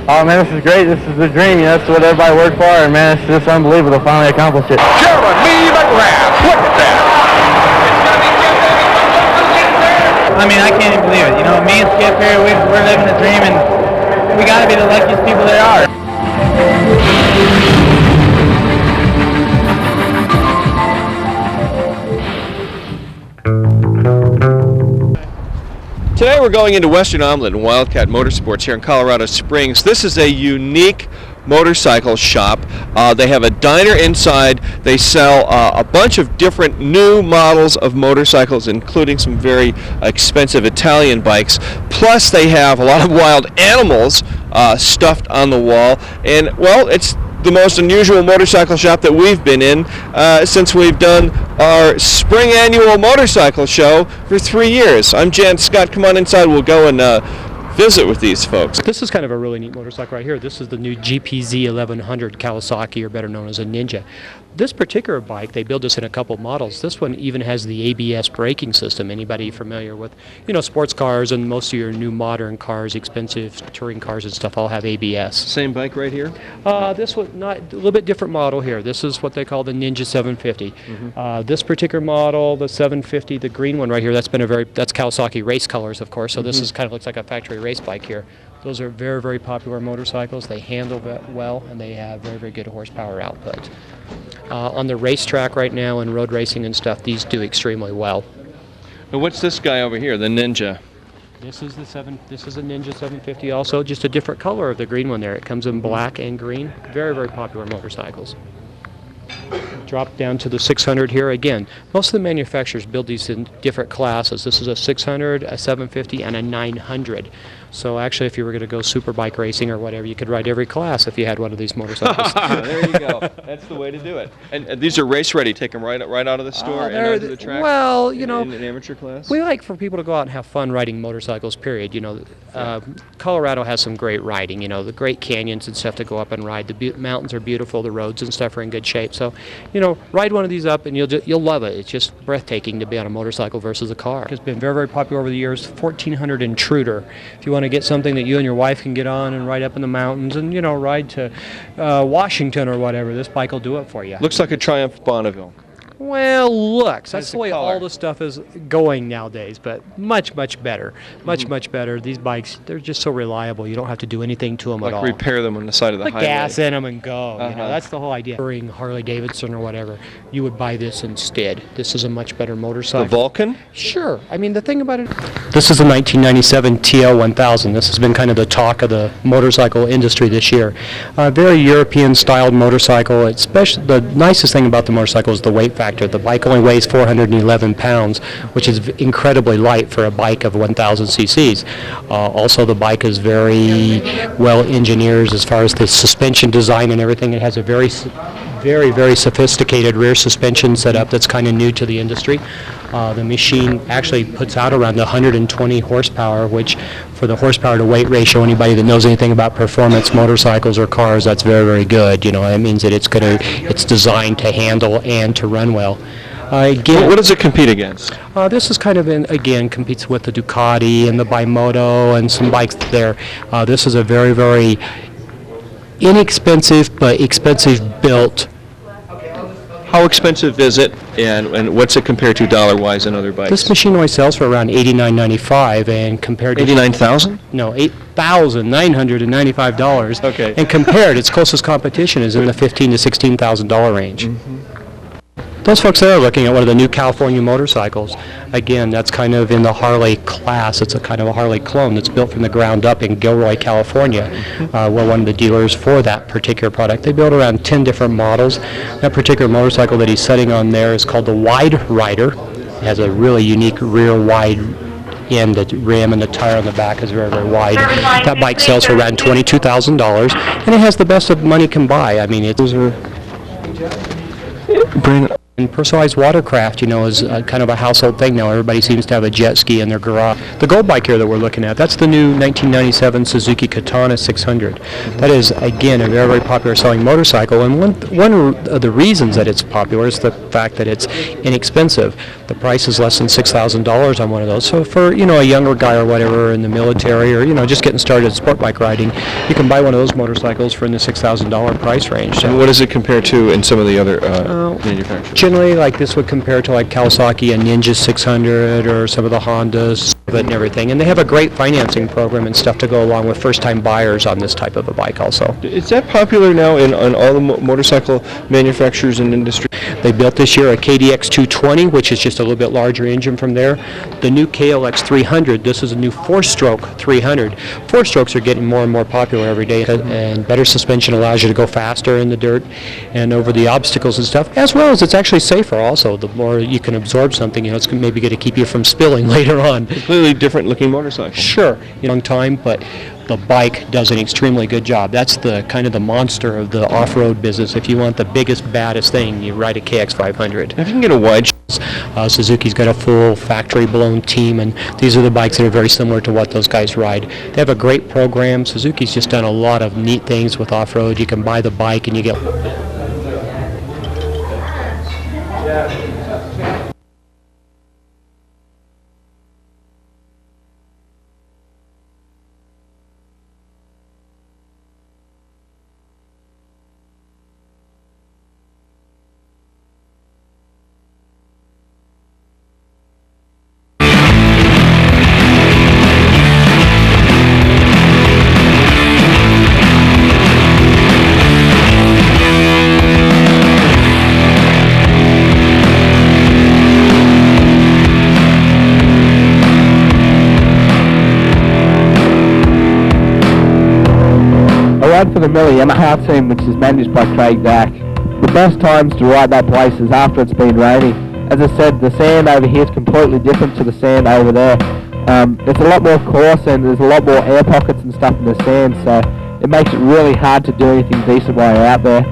Oh man, this is great. This is the dream. That's what everybody worked for, and man, it's just unbelievable to finally accomplish it. Jeremy McGrath, look at that. I mean, I can't even believe it. You know, me and Skip here, we're living the dream, and we got to be the luckiest people there are. Today we're going into Western Omelet and Wildcat Motorsports here in Colorado Springs. This is a unique motorcycle shop. They have a diner inside. They sell a bunch of different new models of motorcycles, including some very expensive Italian bikes. Plus they have a lot of wild animals stuffed on the wall. And well, it's the most unusual motorcycle shop that we've been in since we've done our spring annual motorcycle show for 3 years. I'm Jann Scott. Come on inside. We'll go and visit with these folks. This is kind of a really neat motorcycle right here. This is the new GPZ 1100 Kawasaki, or better known as a Ninja. This particular bike, they build this in a couple models. This one even has the ABS braking system. Anybody familiar with, you know, sports cars and most of your new modern cars, expensive touring cars and stuff, all have ABS. Same bike right here? This one, not a little bit different model here. This is what they call the Ninja 750. This particular model, the 750, the green one right here, that's Kawasaki race colors, of course. So this is kind of looks like a factory race bike here. Those are very, very popular motorcycles. They handle well, and they have very, very good horsepower output. On the racetrack right now and road racing and stuff, these do extremely well. And what's this guy over here, the Ninja? This is a Ninja 750 also, just a different color of the green one there. It comes in black and green. Very, very popular motorcycles. Drop down to the 600 here again. Most of the manufacturers build these in different classes. This is a 600, a 750, and a 900. So actually, if you were going to go super bike racing or whatever, you could ride every class if you had one of these motorcycles. There you go. That's the way to do it. And these are race ready. Take them right out of the store and onto the track. Well, you know, in an amateur class. We like for people to go out and have fun riding motorcycles. Period. You know, Colorado has some great riding. You know, the great canyons and stuff to go up and ride. The mountains are beautiful. The roads and stuff are in good shape. So, you know, ride one of these up and you'll love it. It's just breathtaking to be on a motorcycle versus a car. It's been very, very popular over the years. 1400 Intruder. If you want to get something that you and your wife can get on and ride up in the mountains and, you know, ride to Washington or whatever, this bike will do it for you. Looks like a Triumph Bonneville. Well, looks. That's the way color. all the stuff is going nowadays, but much, much better. Much better. These bikes, they're just so reliable. You don't have to do anything to them at all. Like repair them on the side of the Put highway. gas in them and go. You know, that's the whole idea. During Harley Davidson or whatever, you would buy this instead. This is a much better motorcycle. The Vulcan? Sure. I mean, the thing about it, this is a 1997 TL1000. This has been kind of the talk of the motorcycle industry this year. Very European-styled motorcycle. Especially the nicest thing about the motorcycle is the weight factor. The bike only weighs 411 pounds, which is incredibly light for a bike of 1,000 cc's. Also, the bike is very well engineered as far as the suspension design and everything. It has a very, very sophisticated rear suspension setup that's kind of new to the industry. The machine actually puts out around 120 horsepower, which for the horsepower to weight ratio, anybody that knows anything about performance motorcycles or cars, that's very, very good. You know, that means that it's designed to handle and to run well. Again, what does it compete against? This is kind of competes with the Ducati and the Bimoto and some bikes there. This is a very, very inexpensive but expensive built. How expensive is it, and what's it compared to dollar-wise in other bikes? This machine only sells for around $89.95, and compared to $89,000? No, $8,995. Okay. And compared, its closest competition is in the $15,000 to $16,000 range. Those folks there are looking at one of the new California motorcycles. Again, that's kind of in the Harley class. It's a kind of a Harley clone that's built from the ground up in Gilroy, California. We're one of the dealers for that particular product. They build around 10 different models. That particular motorcycle that he's setting on there is called the Wide Rider. It has a really unique rear wide end. The rim and the tire on the back is very, very wide. That bike sells for around $22,000, and it has the best of money can buy. I mean, Brandon. And personalized watercraft, is kind of a household thing now. Everybody seems to have a jet ski in their garage. The Gold Bike here that we're looking at, that's the new 1997 Suzuki Katana 600. That is, again, a very, very popular selling motorcycle, and one of the reasons that it's popular is the fact that it's inexpensive. The price is less than $6,000 on one of those. So for, a younger guy or whatever in the military or, just getting started in sport bike riding, you can buy one of those motorcycles for in the $6,000 price range. So, and what does it compare to in some of the other manufacturers? Generally, like this would compare to like Kawasaki and Ninja 600 or some of the Hondas and everything. And they have a great financing program and stuff to go along with first-time buyers on this type of a bike also. Is that popular now on all the motorcycle manufacturers and industry? They built this year a KDX 220, which is just a little bit larger engine from there. The new KLX 300, this is a new four-stroke 300. Four-strokes are getting more and more popular every day, and better suspension allows you to go faster in the dirt and over the obstacles and stuff, as well as it's actually safer also. The more you can absorb something, it's maybe going to keep you from spilling later on. Completely different looking motorcycle. Sure, long time, but the bike does an extremely good job. That's the kind of the monster of the off-road business. If you want the biggest, baddest thing, you ride a KX 500. If you can get a wide Suzuki's got a full factory-blown team, and these are the bikes that are very similar to what those guys ride. They have a great program. Suzuki's just done a lot of neat things with off-road. You can buy the bike and you get... For the Miller Yamaha team, which is managed by Craig Dack. The best times to ride that place is after it's been raining. As I said, the sand over here is completely different to the sand over there. It's a lot more coarse and there's a lot more air pockets and stuff in the sand, so it makes it really hard to do anything decent while you're out there.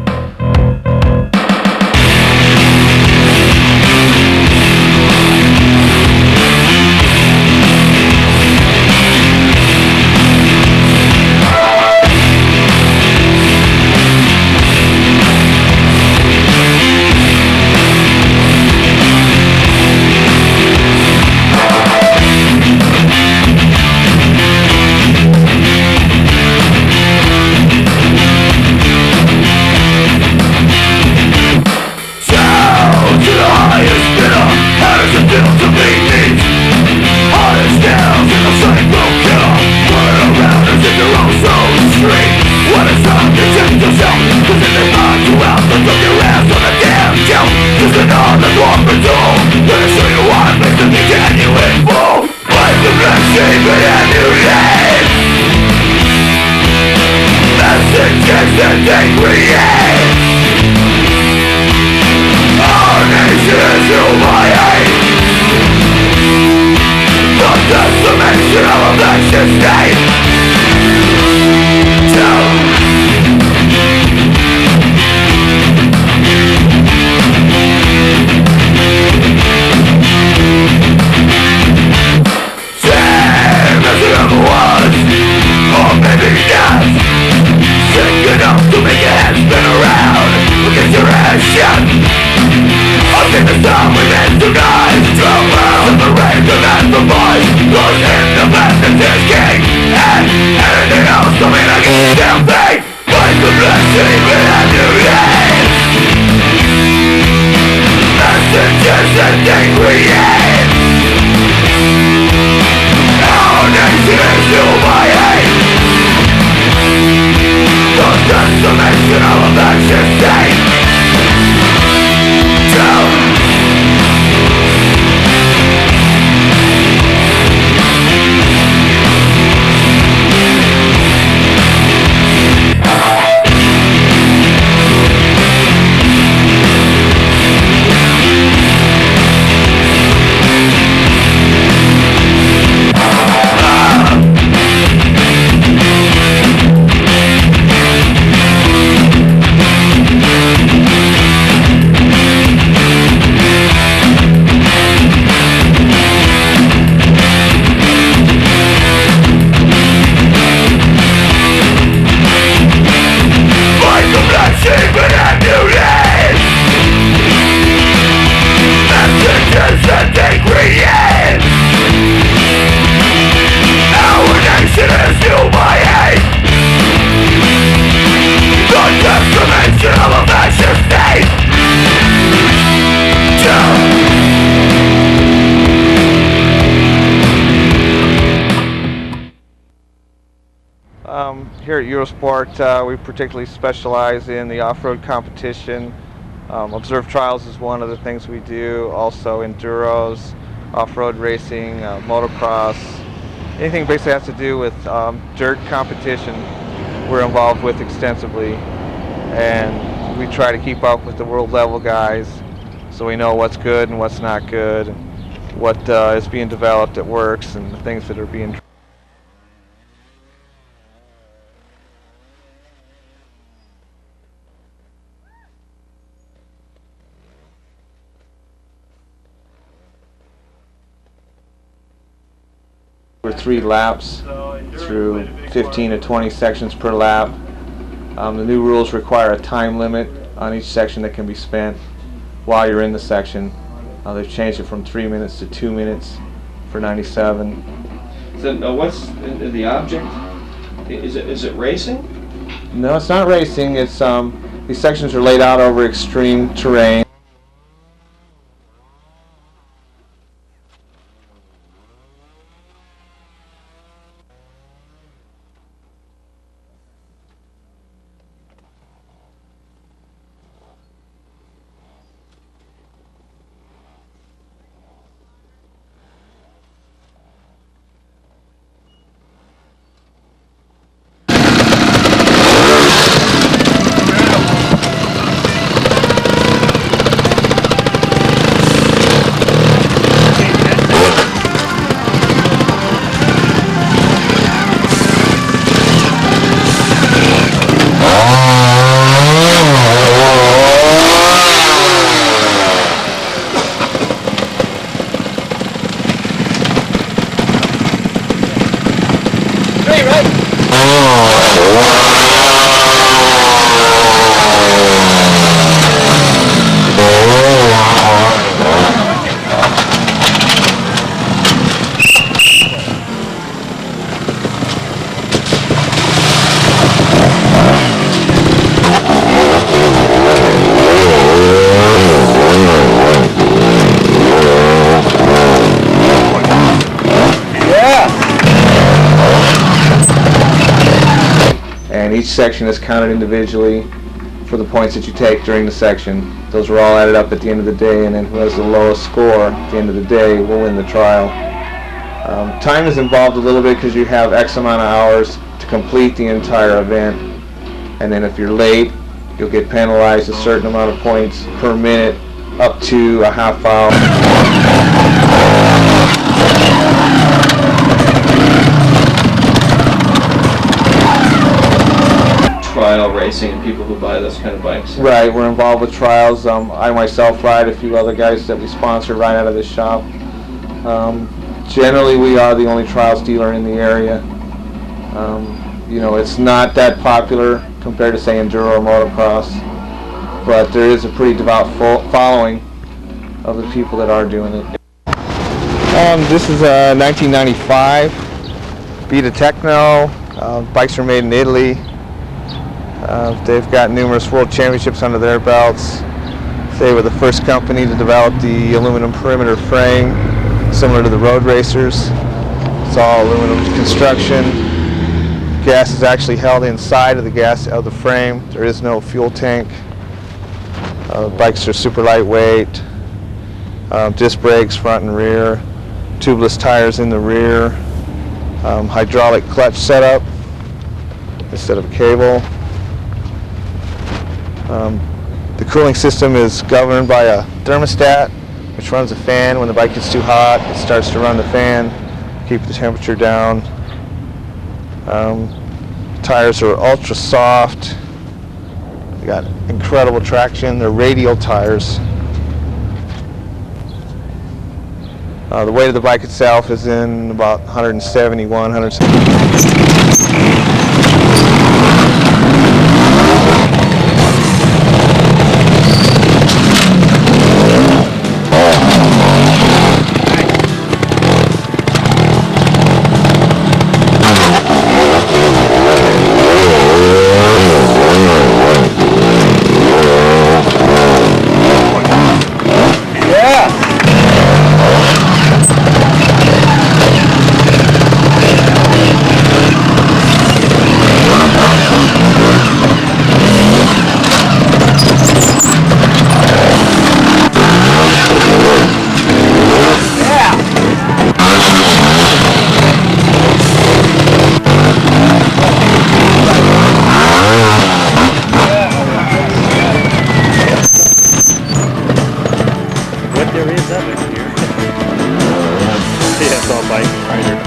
end. Our nation is humiliated. The decimation of a fascist state. Here at Eurosport, we particularly specialize in the off-road competition. Observed trials is one of the things we do. Also enduros, off-road racing, motocross, anything basically has to do with dirt competition we're involved with extensively. And we try to keep up with the world level guys so we know what's good and what's not good, and what is being developed that works, and the things that are being for 3 laps through 15 to 20 sections per lap. The new rules require a time limit on each section that can be spent while you're in the section. They've changed it from 3 minutes to 2 minutes for 97. So what's the object? Is it racing? No, it's not racing. It's these sections are laid out over extreme terrain. And each section is counted individually for the points that you take during the section. Those are all added up at the end of the day, and then who has the lowest score at the end of the day will win the trial. Time is involved a little bit because you have X amount of hours to complete the entire event, and then if you're late, you'll get penalized a certain amount of points per minute up to a half hour. Trial racing and people who buy those kind of bikes. Right, we're involved with trials. I myself ride, a few other guys that we sponsor right out of this shop. Generally, we are the only trials dealer in the area. You know, it's not that popular compared to, say, enduro or motocross, but there is a pretty devout following of the people that are doing it. This is a 1995 Vita Techno. Bikes are made in Italy. They've got numerous world championships under their belts. They were the first company to develop the aluminum perimeter frame, similar to the road racers. It's all aluminum construction. Gas is actually held inside of the frame. There is no fuel tank. Bikes are super lightweight. Disc brakes front and rear. Tubeless tires in the rear. Hydraulic clutch setup instead of cable. The cooling system is governed by a thermostat, which runs a fan. When the bike gets too hot, it starts to run the fan, keep the temperature down. Tires are ultra soft. They got incredible traction. They're radial tires. The weight of the bike itself is in about 171, 170. Yeah, it's all bike rider.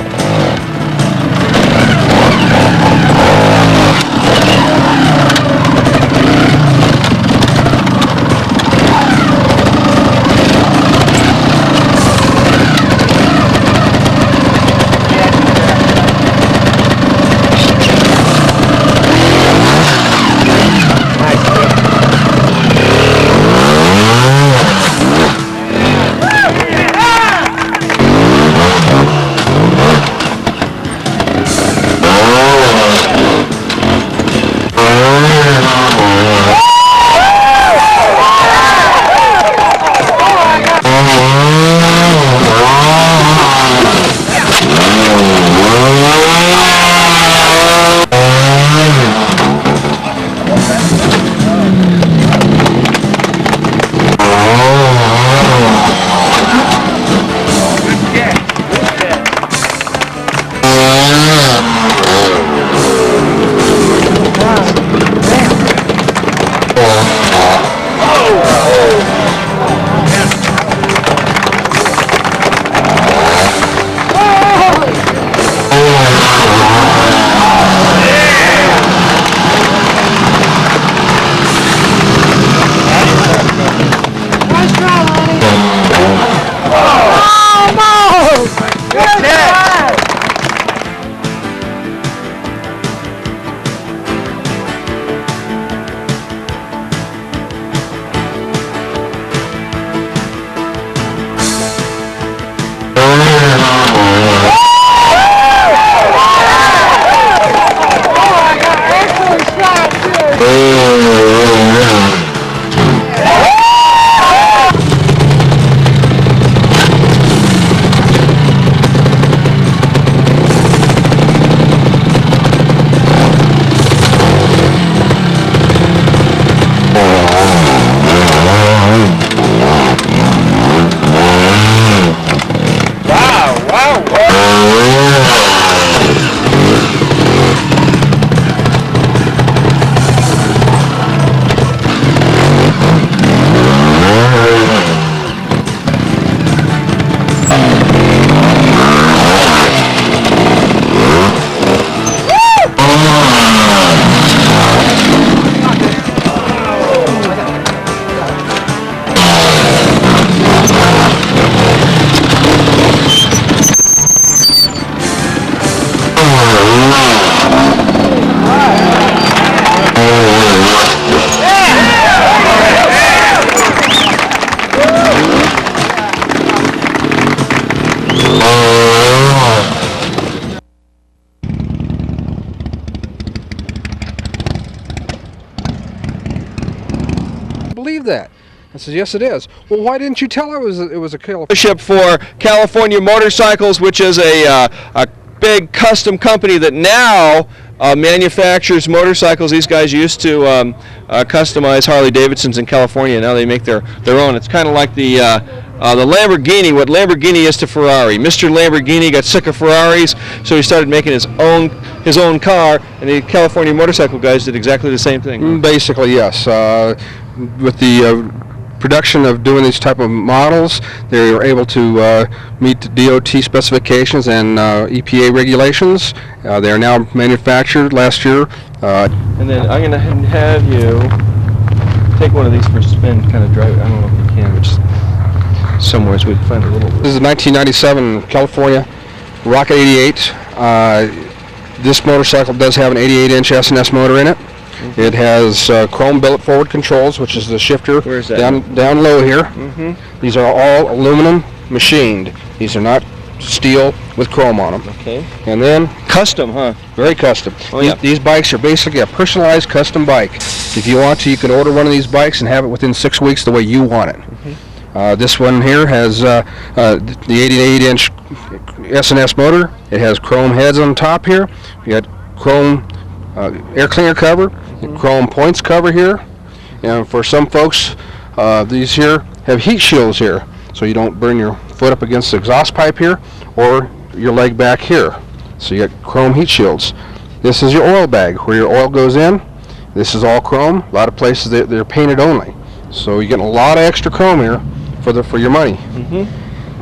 Believe that? I says, yes, it is. Well, why didn't you tell her it was a California Ship for California Motorcycles, which is a big custom company that now manufactures motorcycles. These guys used to customize Harley Davidsons in California. Now they make their own. It's kind of like the Lamborghini, what Lamborghini is to Ferrari. Mr. Lamborghini got sick of Ferraris, so he started making his own car, and the California motorcycle guys did exactly the same thing. Basically, yes. With the production of doing these type of models, they were able to meet the DOT specifications and EPA regulations. They are now manufactured last year. And then I'm going to have you take one of these for a spin, kind of drive it. I don't know if you can, but somewhere so we can find a little. This is a 1997 California Rocket 88. This motorcycle does have an 88-inch S&S motor in it. Mm-hmm. It has chrome billet forward controls, which is the shifter. Where's that? Down low here. Mm-hmm. These are all aluminum machined. These are not steel with chrome on them. Okay. And then custom, huh? Very custom. Oh, yeah. These bikes are basically a personalized custom bike. If you want to, you can order one of these bikes and have it within 6 weeks the way you want it. Mm-hmm. This one here has the 88-inch S&S motor. It has chrome heads on top here. You got chrome air cleaner cover, chrome points cover here. And for some folks, these here have heat shields here, so you don't burn your foot up against the exhaust pipe here or your leg back here. So you got chrome heat shields. This is your oil bag where your oil goes in. This is all chrome. A lot of places they're painted only. So you're getting a lot of extra chrome here for your money.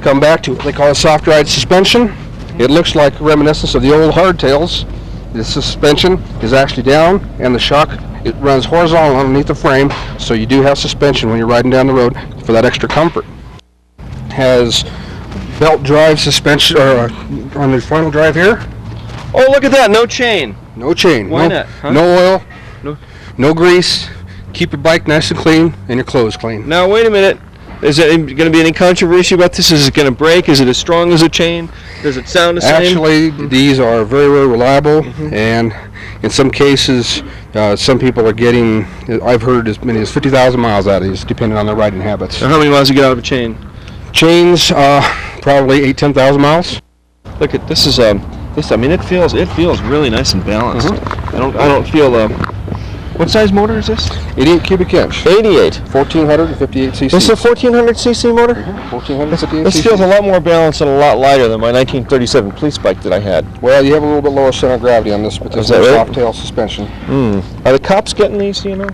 Come back to what they call a soft ride suspension. It looks like reminiscence of the old hardtails. The suspension is actually down, and the shock, it runs horizontal underneath the frame, so you do have suspension when you're riding down the road for that extra comfort. Has belt drive suspension on the final drive here. Oh, look at that! No chain. No chain. Why not? Huh? No oil. No grease. Keep your bike nice and clean, and your clothes clean. Now wait a minute. Is there going to be any controversy about this? Is it going to break? Is it as strong as a chain? Does it sound the same? Actually, these are very, very reliable, and in some cases, some people are getting, I've heard as many as 50,000 miles out of these, depending on their riding habits. So how many miles do you get out of a chain? Chains, probably 8,000-10,000 miles. Look at this. I mean, it feels really nice and balanced. I don't feel. What size motor is this? 88 cubic inch. 88. 1458 cc. This is a 1400 cc motor? 1458 This cc. feels a lot more balanced and a lot lighter than my 1937 police bike that I had. Well, you have a little bit lower center of gravity on this, but this is that right? soft tail suspension. Are the cops getting these, do you know?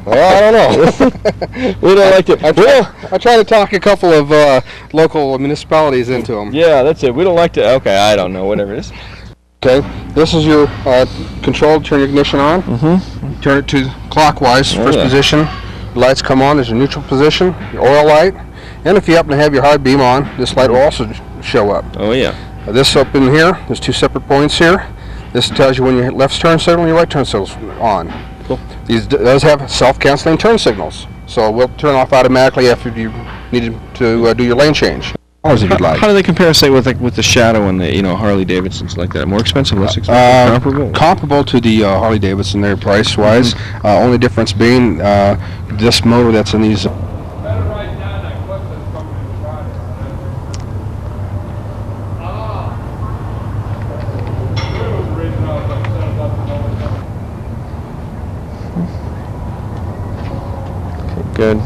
Well, I don't know. We don't like to. I try to talk a couple of local municipalities into them. Yeah, that's it. We don't like to. Okay, I don't know. Whatever it is. Okay, this is your control to turn your ignition on. Turn it to clockwise, first position. The lights come on, there's your neutral position, your oil light, and if you happen to have your high beam on, this light will also show up. Oh yeah. This up in here, there's two separate points here. This tells you when your left turn signal and your right turn signal's on. Cool. These does have self-canceling turn signals, so it will turn off automatically after you need to do your lane change. If you'd like. How do they compare, say, with the Shadow and the Harley Davidsons like that? More expensive, less expensive, comparable? Comparable to the Harley Davidson there price-wise. Only difference being this motor that's in these. Good.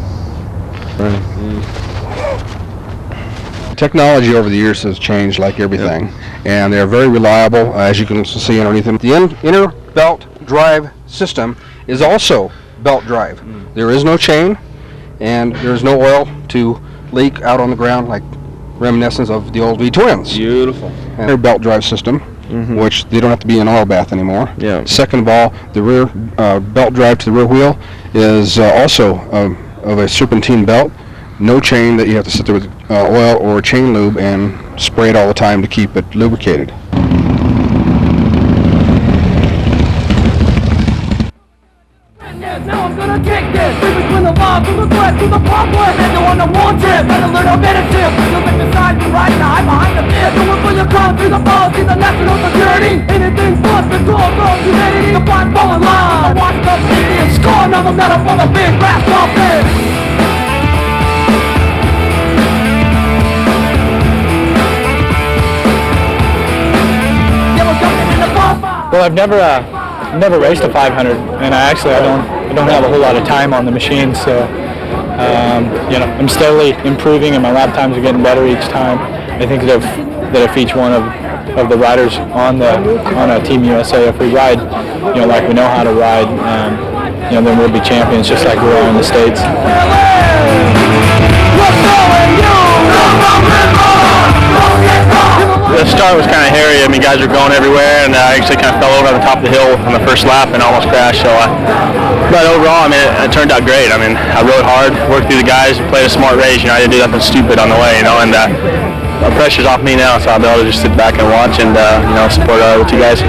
Technology over the years has changed like everything, and they're very reliable, as you can see underneath them. The inner belt drive system is also belt drive. There is no chain, and there is no oil to leak out on the ground like reminiscence of the old V-twins. Beautiful. And their belt drive system, which they don't have to be in an oil bath anymore. Yeah. Second of all, the rear belt drive to the rear wheel is also of a serpentine belt. No chain that you have to sit there with oil or chain lube and spray it all the time to keep it lubricated. Now I'm gonna kick this. Between the love, from the quest, to the problem. And the one that wants it. Better learn how to tip. You'll make the side, the right, and the high behind the fifth. Do it for your country, the policy, the national security. Anything but the goal, goal, humanity. The blind falling line. I watch the city and score another medal for the big brass dolphin. Well, I've never raced a 500, and I don't have a whole lot of time on the machine, so I'm steadily improving, and my lap times are getting better each time. I think that if each one of the riders on a Team USA, if we ride, like we know how to ride, then we'll be champions, just like we are in the States. The start was kind of hairy. I mean, guys were going everywhere, and I actually kind of fell over on the top of the hill on the first lap and almost crashed. So, but overall, I mean, it turned out great. I mean, I rode hard, worked through the guys, played a smart race. I didn't do nothing stupid on the way, and the pressure's off me now, so I'll be able to just sit back and watch and support with you guys.